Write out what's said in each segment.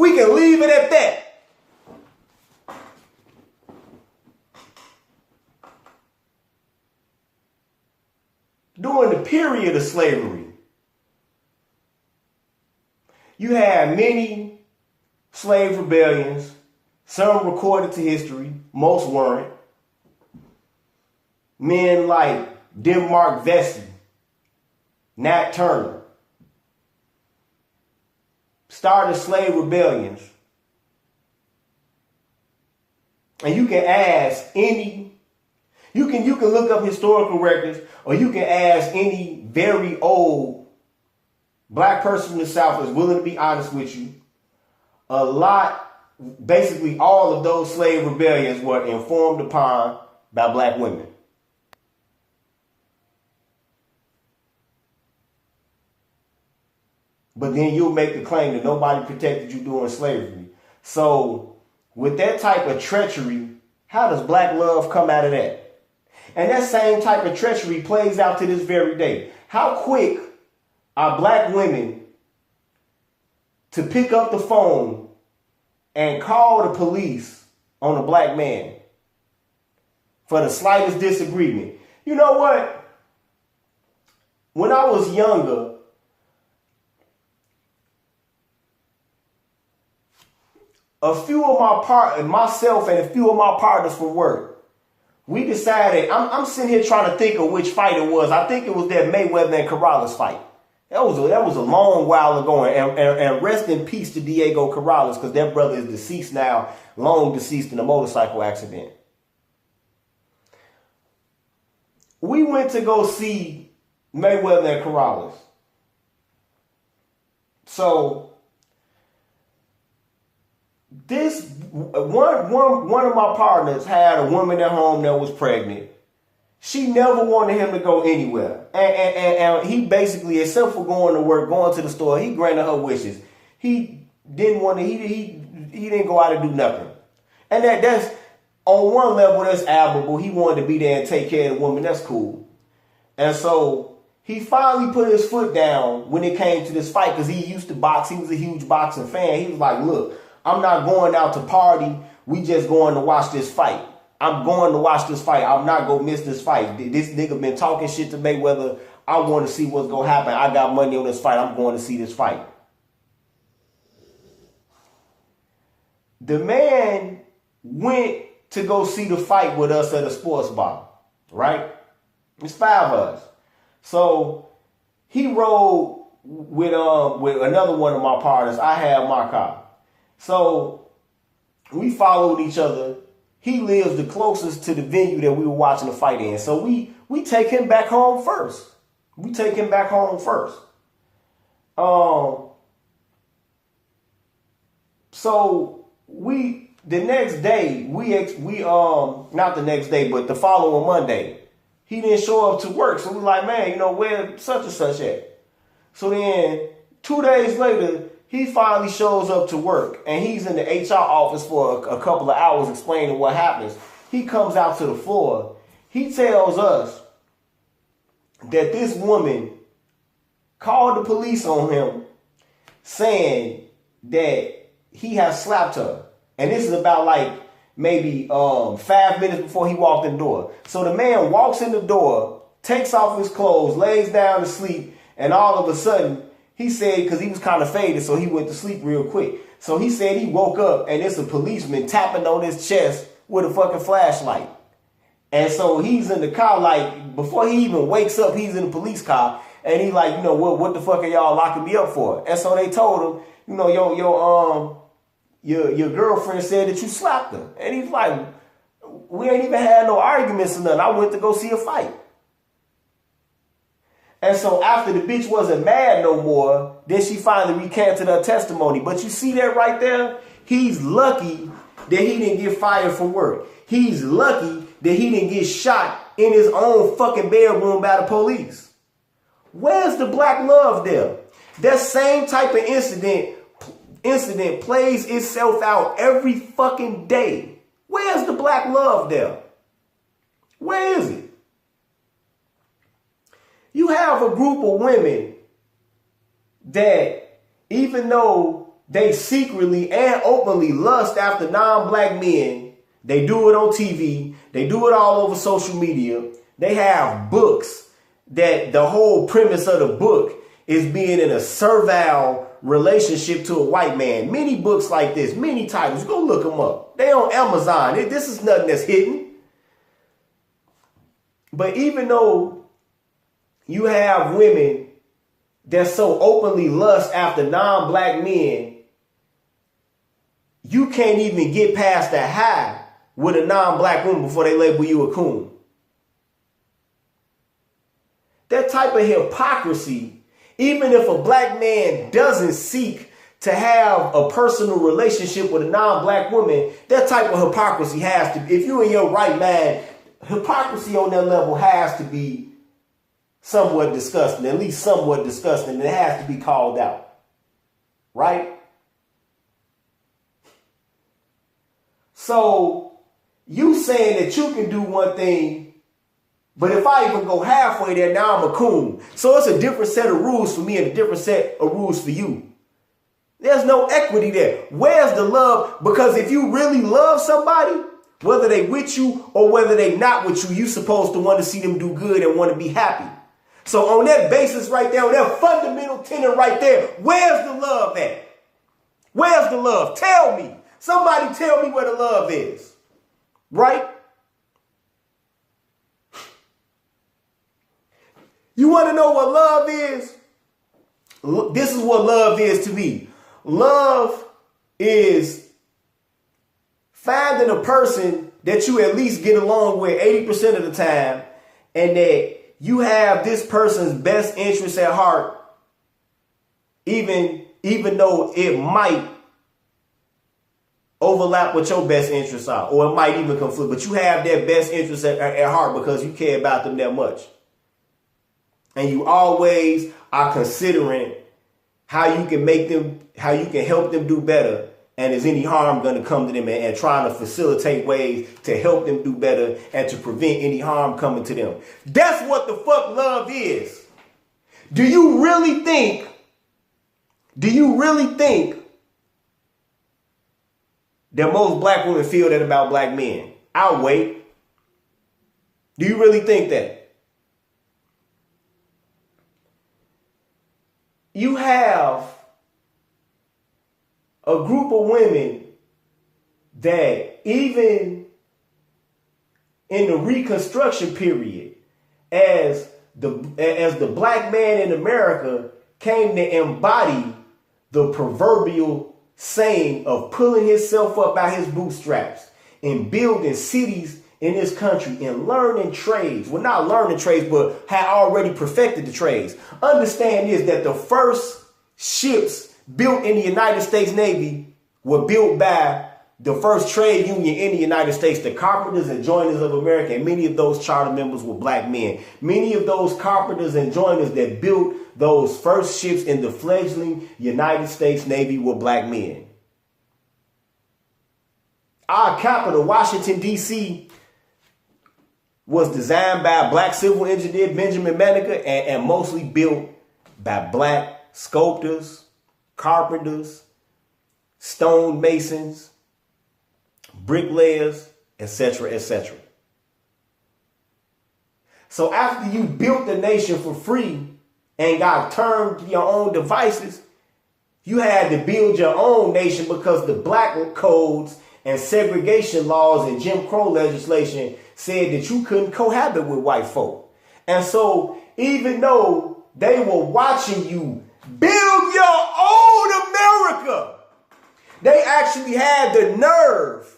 We can leave it at that. During the period of slavery, you had many slave rebellions, some recorded to history, most weren't. Men like Denmark Vesey, Nat Turner, started slave rebellions. And you can ask any, you can look up historical records, or you can ask any very old black person in the South that's willing to be honest with you. A lot, basically all of those slave rebellions were informed upon by black women. But then you'll make the claim that nobody protected you during slavery. So with that type of treachery, how does black love come out of that? And that same type of treachery plays out to this very day. How quick are black women to pick up the phone and call the police on a black man for the slightest disagreement? You know what? When I was younger, myself and a few of my partners from work, we decided, I'm sitting here trying to think of which fight it was. I think it was that Mayweather and Corrales fight. That was a long while ago, and rest in peace to Diego Corrales, because that brother is deceased now, long deceased in a motorcycle accident. We went to go see Mayweather and Corrales. So this one of my partners had a woman at home that was pregnant. She never wanted him to go anywhere. And he basically, except for going to work, going to the store, he granted her wishes. He didn't want to, he didn't go out and do nothing. And that's, on one level, that's admirable. He wanted to be there and take care of the woman. That's cool. And so he finally put his foot down when it came to this fight, because he used to box. He was a huge boxing fan. He was like, look, I'm not going out to party. We just going to watch this fight. I'm going to watch this fight. I'm not going to miss this fight. This nigga been talking shit to Mayweather. I want to see what's going to happen. I got money on this fight. I'm going to see this fight. The man went to go see the fight with us at a sports bar, right? It's 5 of us. So he rode with another one of my partners. I had my car. So we followed each other. He lives the closest to the venue that we were watching the fight in. So we take him back home first. So the next day, not the next day, but the following Monday, he didn't show up to work. So we like, man, where such and such at? So then 2 days later, he finally shows up to work, and he's in the HR office for a couple of hours explaining what happens. He comes out to the floor. He tells us that this woman called the police on him, saying that he has slapped her. And this is about like maybe 5 minutes before he walked in the door. So the man walks in the door, takes off his clothes, lays down to sleep, and all of a sudden, he said, because he was kind of faded, so he went to sleep real quick. So he said he woke up and it's a policeman tapping on his chest with a fucking flashlight. And so he's in the car, like, before he even wakes up, he's in the police car. And he like, what the fuck are y'all locking me up for? And so they told him, your girlfriend said that you slapped her. And he's like, we ain't even had no arguments or nothing. I went to go see a fight. And so after the bitch wasn't mad no more, then she finally recanted her testimony. But you see that right there? He's lucky that he didn't get fired from work. He's lucky that he didn't get shot in his own fucking bedroom by the police. Where's the black love there? That same type of incident plays itself out every fucking day. Where's the black love there? Where is it? You have a group of women that, even though they secretly and openly lust after non-black men. They do it on TV. They do it all over social media. They have books that the whole premise of the book is being in a servile relationship to a white man. Many books like this, many titles. Go look them up. They on Amazon. This is nothing that's hidden. But even though you have women that so openly lust after non-black men, you can't even get past the high with a non-black woman before they label you a coon. That type of hypocrisy, even if a black man doesn't seek to have a personal relationship with a non-black woman, that type of hypocrisy has to, if you're in your right mind, hypocrisy on that level has to be somewhat disgusting, at least somewhat disgusting, and it has to be called out. Right? So, you saying that you can do one thing, but if I even go halfway there, now I'm a coon. So it's a different set of rules for me and a different set of rules for you. There's no equity there. Where's the love? Because if you really love somebody, whether they with you or whether they not with you, you supposed to want to see them do good and want to be happy. So on that basis right there, on that fundamental tenet right there, where's the love at? Where's the love? Tell me. Somebody tell me where the love is. Right? You want to know what love is? This is what love is to me. Love is finding a person that you at least get along with 80% of the time, and that you have this person's best interest at heart, even though it might overlap what your best interests are, or it might even conflict, but you have their best interests at heart because you care about them that much. And you always are considering how you can make them, how you can help them do better. And is any harm going to come to them, and trying to facilitate ways to help them do better and to prevent any harm coming to them. That's what the fuck love is. Do you really think that most black women feel that about black men? I'll wait. Do you really think that? You have a group of women that even in the Reconstruction period, as the black man in America came to embody the proverbial saying of pulling himself up by his bootstraps and building cities in this country and learning trades. Well, not learning trades, but had already perfected the trades. Understand this, that the first ships built in the United States Navy were built by the first trade union in the United States, the Carpenters and Joiners of America, and many of those charter members were black men. Many of those carpenters and joiners that built those first ships in the fledgling United States Navy were black men. Our capital, Washington, D.C., was designed by a black civil engineer, Benjamin Banneker, and mostly built by black sculptors, carpenters, stone masons, bricklayers, etc., etc. So after you built the nation for free and got turned to your own devices, you had to build your own nation because the black codes and segregation laws and Jim Crow legislation said that you couldn't cohabit with white folk. And so even though they were watching you build your own America, they actually had the nerve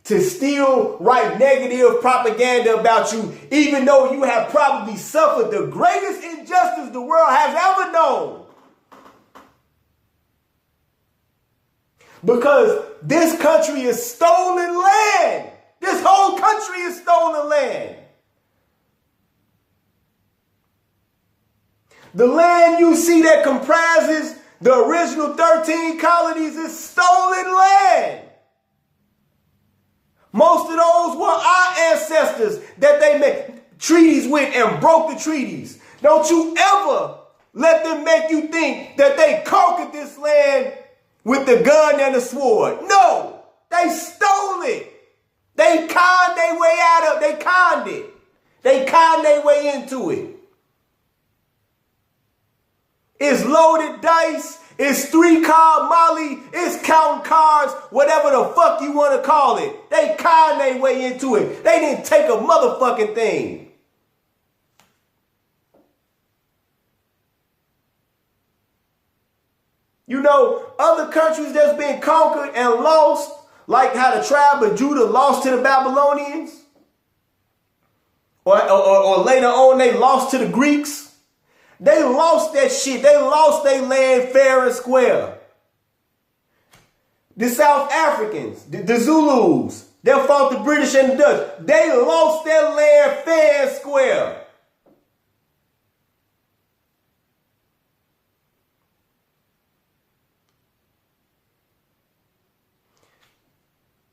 to still write negative propaganda about you, even though you have probably suffered the greatest injustice the world has ever known. Because this country is stolen land. This whole country is stolen land. The land you see that comprises the original 13 colonies is stolen land. Most of those were our ancestors that they made treaties with and broke the treaties. Don't you ever Let them make you think that they conquered this land with the gun and the sword. No, they stole it. They conned their way out of, they conned it. They conned their way into it. It's loaded dice. It's 3-card Molly. It's counting cards. Whatever the fuck you want to call it. They conned their way into it. They didn't take a motherfucking thing. You know, other countries that's been conquered and lost, like how the tribe of Judah lost to the Babylonians, or later on they lost to the Greeks. They lost that shit. They lost their land fair and square. The South Africans, the Zulus, they fought the British and the Dutch. They lost their land fair and square.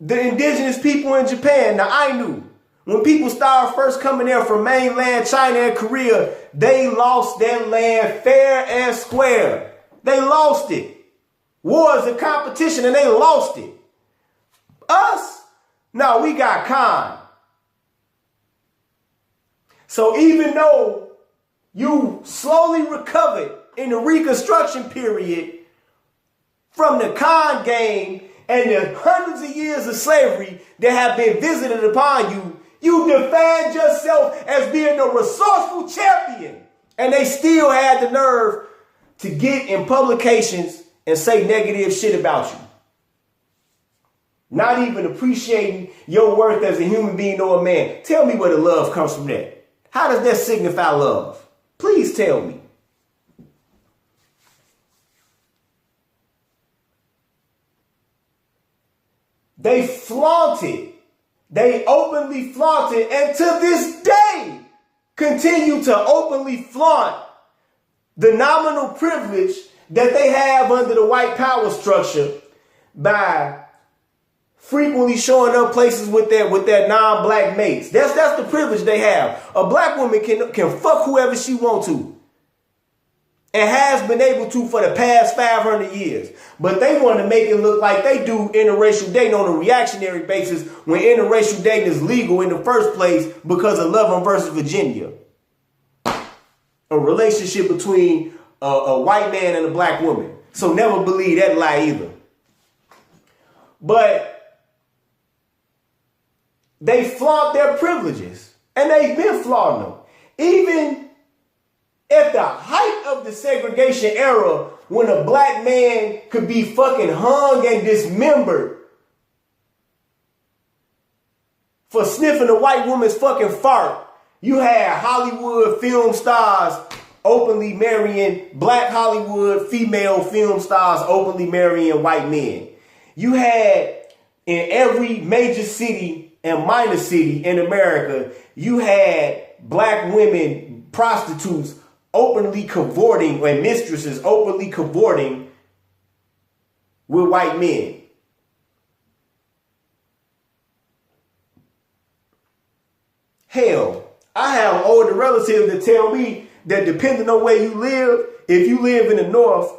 The indigenous people in Japan, the Ainu, when people started first coming there from mainland China and Korea, they lost their land fair and square. They lost it. War is a competition and they lost it. Us? No, we got conned. So even though you slowly recovered in the Reconstruction period from the con game and the hundreds of years of slavery that have been visited upon you, you defined yourself as being a resourceful champion. And they still had the nerve to get in publications and say negative shit about you. Not even appreciating your worth as a human being or a man. Tell me where the love comes from that. How does that signify love? Please tell me. They flaunted. They openly flaunted, and to this day continue to openly flaunt the nominal privilege that they have under the white power structure by frequently showing up places with their non-black mates. That's the privilege they have. A black woman can fuck whoever she wants to. And has been able to for the past 500 years. But they want to make it look like they do interracial dating on a reactionary basis when interracial dating is legal in the first place because of Loving versus Virginia. A relationship between a white man and a black woman. So never believe that lie either. But they flaunt their privileges. And they've been flaunting them. Even at the height of the segregation era, when a black man could be fucking hung and dismembered for sniffing a white woman's fucking fart, you had Hollywood film stars openly marrying black Hollywood female film stars openly marrying white men. You had in every major city and minor city in America, you had black women prostitutes openly cavorting, and mistresses openly cavorting with white men. Hell, I have older relatives that tell me that depending on where you live, if you live in the North,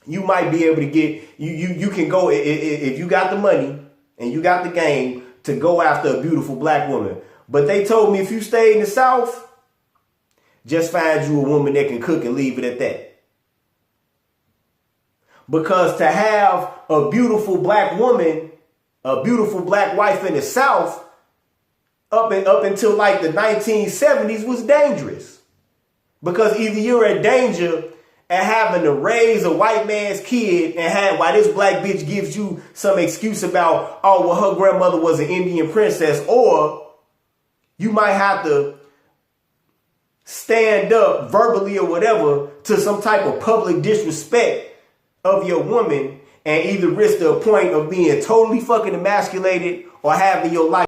you might be able to get, you can go, if you got the money and you got the game to go after a beautiful black woman. But they told me if you stay in the South, just find you a woman that can cook and leave it at that. Because to have a beautiful black woman, a beautiful black wife in the South, up until like the 1970s was dangerous. Because either you're in danger and having to raise a white man's kid and while this black bitch gives you some excuse about, oh, well, her grandmother was an Indian princess, or you might have to stand up verbally or whatever to some type of public disrespect of your woman and either risk the point of being totally fucking emasculated or having your life